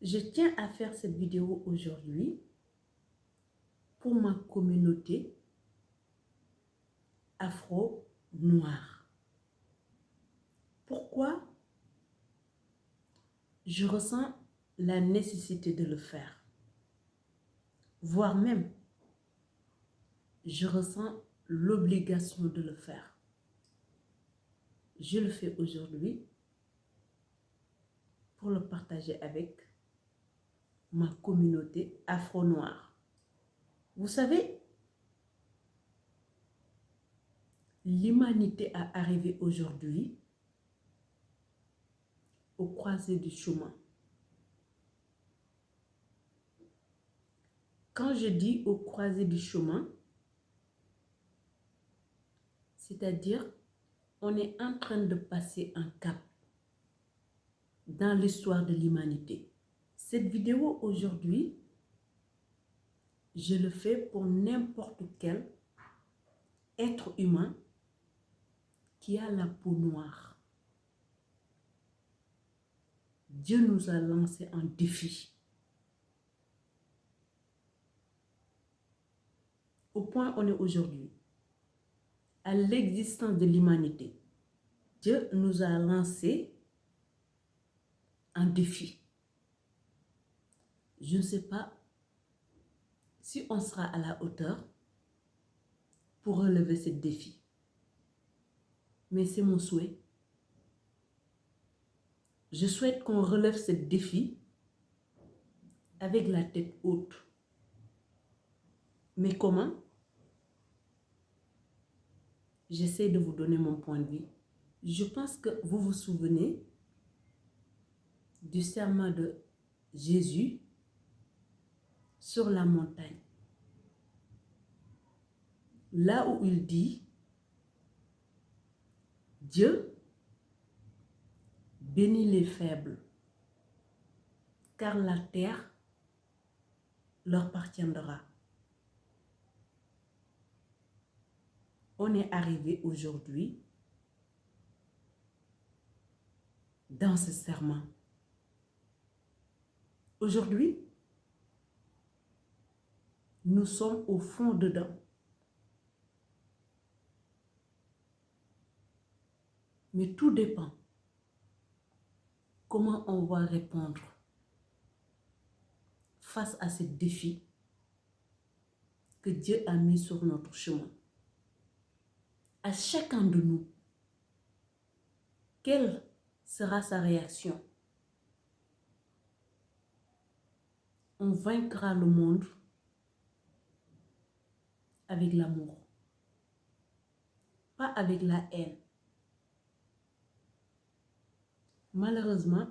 Je tiens à faire cette vidéo aujourd'hui pour ma communauté afro-noire. Pourquoi je ressens la nécessité de le faire? Voire même, je ressens l'obligation de le faire. Je le fais aujourd'hui pour le partager avec ma communauté afro-noire. Vous savez, l'humanité a arrivé aujourd'hui au croisé du chemin. Quand je dis au croisé du chemin, c'est-à-dire on est en train de passer un cap dans l'histoire de l'humanité. Cette vidéo aujourd'hui, je le fais pour n'importe quel être humain qui a la peau noire. Dieu nous a lancé un défi. Au point où on est aujourd'hui, à l'existence de l'humanité, Dieu nous a lancé un défi. Je ne sais pas si on sera à la hauteur pour relever ce défi. Mais c'est mon souhait. Je souhaite qu'on relève ce défi avec la tête haute. Mais comment? J'essaie de vous donner mon point de vue. Je pense que vous vous souvenez du serment de Jésus sur la montagne. Là où il dit, Dieu bénit les faibles, car la terre leur appartiendra. On est arrivé aujourd'hui dans ce serment. Aujourd'hui, nous sommes au fond dedans. Mais tout dépend comment on va répondre face à ce défi que Dieu a mis sur notre chemin. À chacun de nous, quelle sera sa réaction? On vaincra le monde avec l'amour, pas avec la haine. Malheureusement,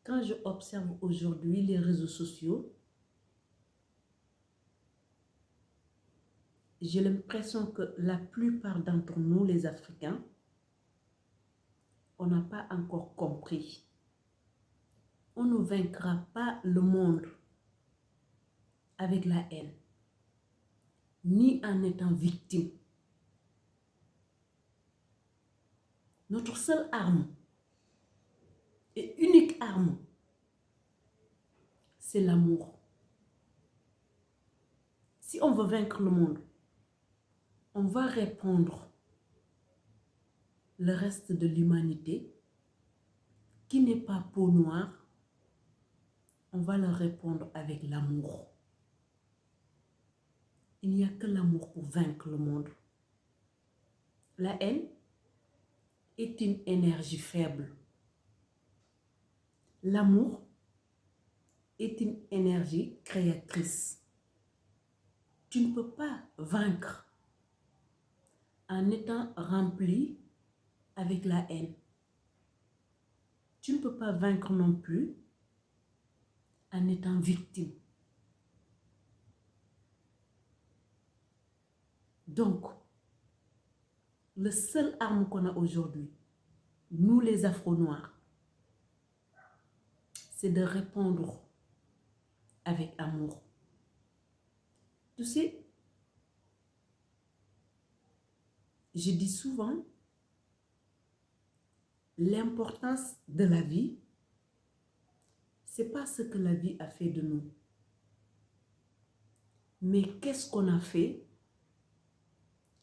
quand je observe aujourd'hui les réseaux sociaux, j'ai l'impression que la plupart d'entre nous, les Africains, on n'a pas encore compris. On ne vaincra pas le monde avec la haine, ni en étant victime. Notre seule arme et unique arme, c'est l'amour. Si on veut vaincre le monde, on va répondre le reste de l'humanité qui n'est pas peau noire, on va leur répondre avec l'amour. Il n'y a que l'amour pour vaincre le monde. La haine est une énergie faible. L'amour est une énergie créatrice. Tu ne peux pas vaincre en étant rempli avec la haine. Tu ne peux pas vaincre non plus en étant victime. Donc, le seul arme qu'on a aujourd'hui, nous les Afro-Noirs, c'est de répondre avec amour. Tu sais, je dis souvent l'importance de la vie Ce n'est pas ce que la vie a fait de nous. Mais qu'est-ce qu'on a fait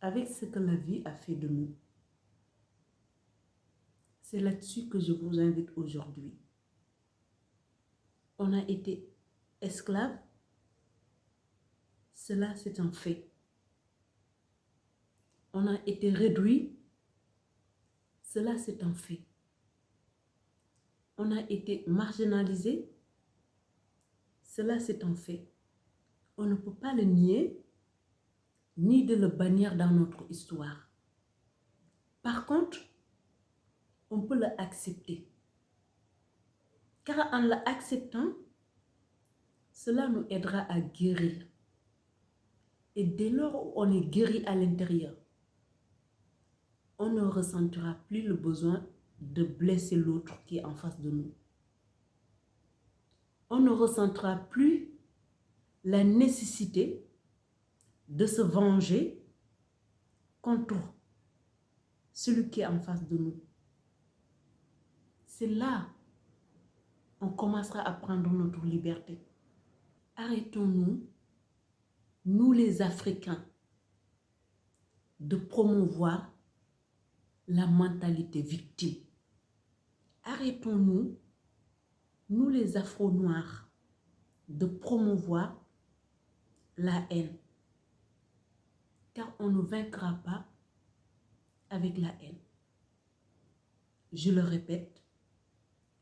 avec ce que la vie a fait de nous? C'est là-dessus que je vous invite aujourd'hui. On a été esclaves. Cela, c'est un fait. On a été réduits. Cela, c'est un fait. On a été marginalisés. Cela, c'est un fait. On ne peut pas le nier, ni de le bannir dans notre histoire. Par contre, on peut l'accepter. Car en l'acceptant, cela nous aidera à guérir. Et dès lors où on est guéri à l'intérieur, on ne ressentira plus le besoin de blesser l'autre qui est en face de nous. On ne ressentira plus la nécessité de se venger contre celui qui est en face de nous. C'est là qu'on commencera à prendre notre liberté. Arrêtons-nous, nous les Africains, de promouvoir la mentalité victime. Arrêtons-nous, nous les Afro-Noirs, de promouvoir la haine. Car on ne vaincra pas avec la haine. Je le répète,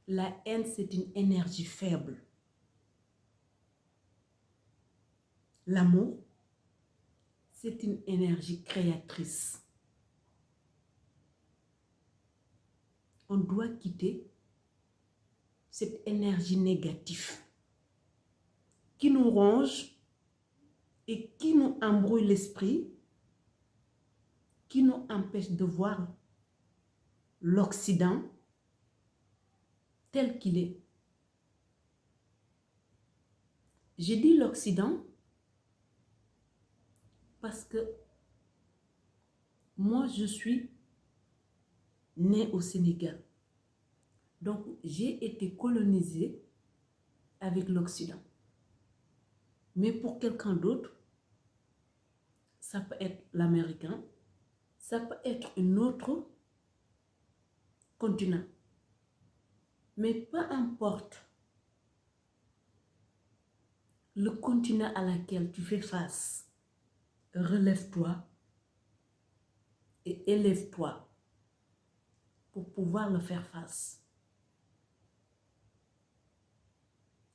la haine, c'est une énergie faible. L'amour, c'est une énergie créatrice. On doit quitter cette énergie négative qui nous ronge et qui nous embrouille l'esprit, qui nous empêche de voir l'Occident tel qu'il est. J'ai dit l'Occident parce que moi, je suis née au Sénégal. Donc, j'ai été colonisée avec l'Occident. Mais pour quelqu'un d'autre, ça peut être l'Américain, ça peut être un autre continent. Mais peu importe le continent à laquelle tu fais face, relève-toi et élève-toi pour pouvoir le faire face.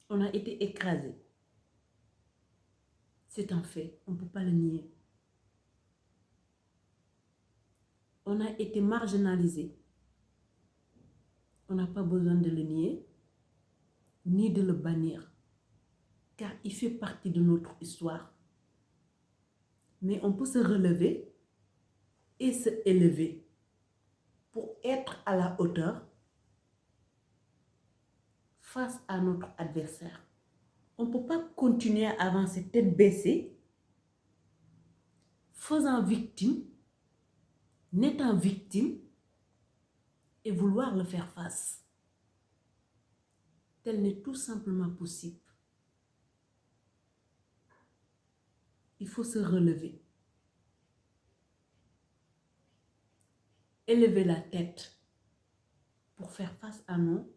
On a été écrasé. C'est un fait, on ne peut pas le nier. On a été marginalisé. On n'a pas besoin de le nier, ni de le bannir, car il fait partie de notre histoire. Mais on peut se relever et se élever pour être à la hauteur face à notre adversaire. On ne peut pas continuer à avancer tête baissée, faisant victime, n'étant victime, et vouloir le faire face. Tel n'est tout simplement possible. Il faut se relever. Élever la tête pour faire face à nos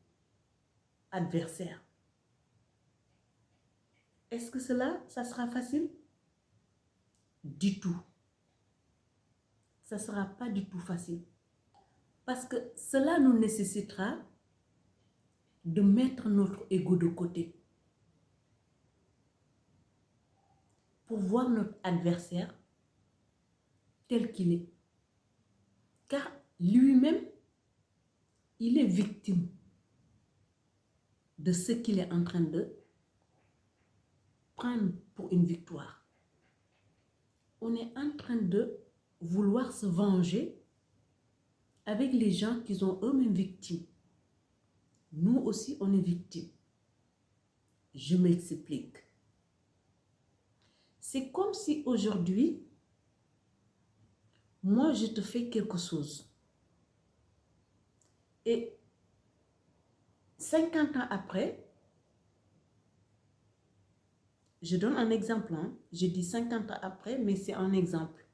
adversaires. Est-ce que ça sera facile? Du tout. Ça ne sera pas du tout facile. Parce que cela nous nécessitera de mettre notre ego de côté pour voir notre adversaire tel qu'il est. Car lui-même, il est victime de ce qu'il est en train de prendre pour une victoire. On est en train de vouloir se venger avec les gens qui sont eux-mêmes victimes. Nous aussi, on est victimes. Je m'explique. C'est comme si aujourd'hui, moi, je te fais quelque chose. Et 50 ans après, Je donne un exemple. Hein. Je dis 50 ans après, mais c'est un exemple.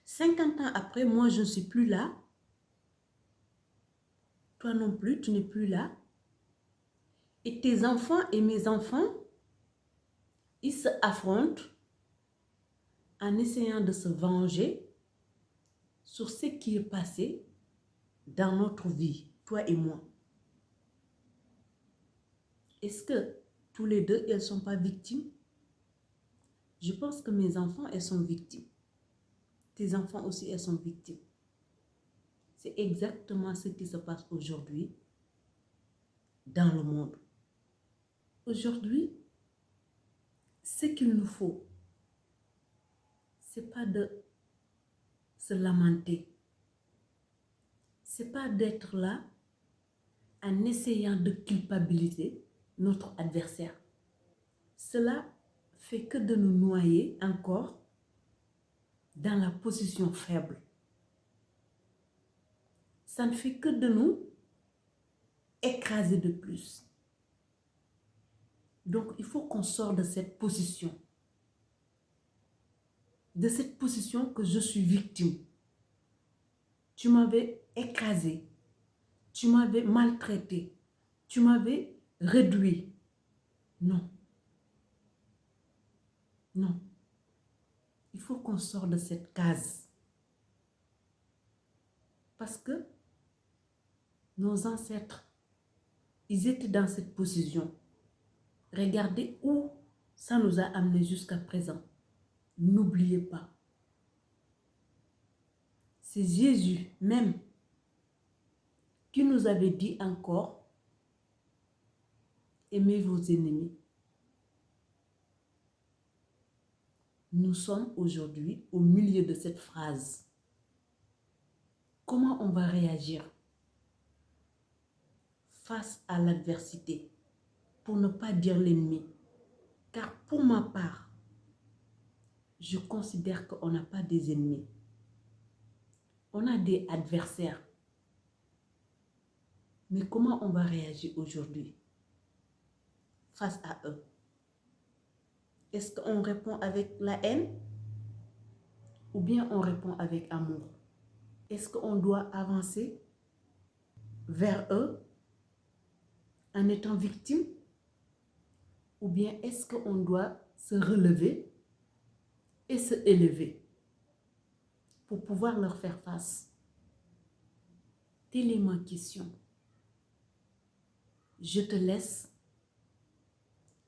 50 ans après, moi, je ne suis plus là. Toi non plus, tu n'es plus là. Et tes enfants et mes enfants, ils se affrontent en essayant de se venger sur ce qui est passé dans notre vie, toi et moi. Est-ce que tous les deux, elles ne sont pas victimes? Je pense que mes enfants, elles sont victimes. Tes enfants aussi, elles sont victimes. C'est exactement ce qui se passe aujourd'hui dans le monde. Aujourd'hui, ce qu'il nous faut, ce n'est pas de se lamenter. Ce n'est pas d'être là en essayant de culpabiliser notre adversaire. Cela fait que de nous noyer encore dans la position faible. Ça ne fait que de nous écraser de plus. Donc, il faut qu'on sorte de cette position. De cette position que je suis victime. Tu m'avais écrasé. Tu m'avais maltraité. Tu m'avais réduit. Non. Non. Il faut qu'on sorte de cette case. Parce que nos ancêtres, ils étaient dans cette position. Regardez où ça nous a amenés jusqu'à présent. N'oubliez pas. C'est Jésus même qui nous avait dit encore, aimez vos ennemis. Nous sommes aujourd'hui au milieu de cette phrase. Comment on va réagir face à l'adversité, pour ne pas dire l'ennemi? Car pour ma part, je considère qu'on n'a pas des ennemis. On a des adversaires. Mais comment on va réagir aujourd'hui face à eux? Est-ce qu'on répond avec la haine ou bien on répond avec amour? Est-ce qu'on doit avancer vers eux en étant victime? Ou bien est-ce qu'on doit se relever et se élever pour pouvoir leur faire face? Telle est ma question. Je te laisse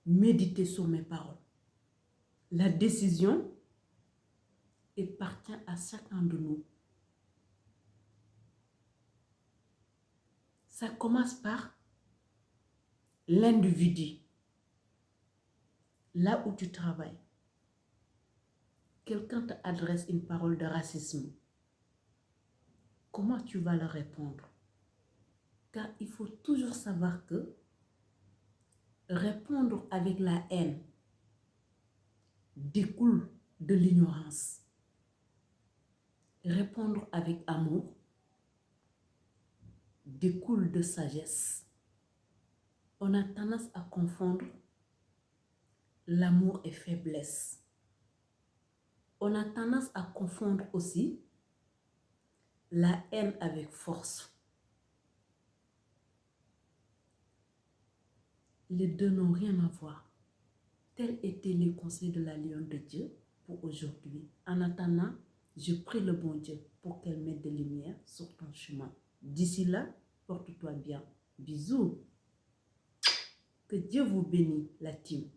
méditer sur mes paroles. La décision appartient à chacun de nous. Ça commence par l'individu. Là où tu travailles, quelqu'un t'adresse une parole de racisme. Comment tu vas leur répondre? Car il faut toujours savoir que répondre avec la haine découle de l'ignorance. Répondre avec amour découle de sagesse. On a tendance à confondre l'amour et faiblesse. On a tendance à confondre aussi la haine avec force. Les deux n'ont rien à voir. Tels étaient les conseils de la Lionne de Dieu pour aujourd'hui. En attendant, je prie le bon Dieu pour qu'elle mette de lumière sur ton chemin. D'ici là, porte-toi bien. Bisous. Que Dieu vous bénisse, la team.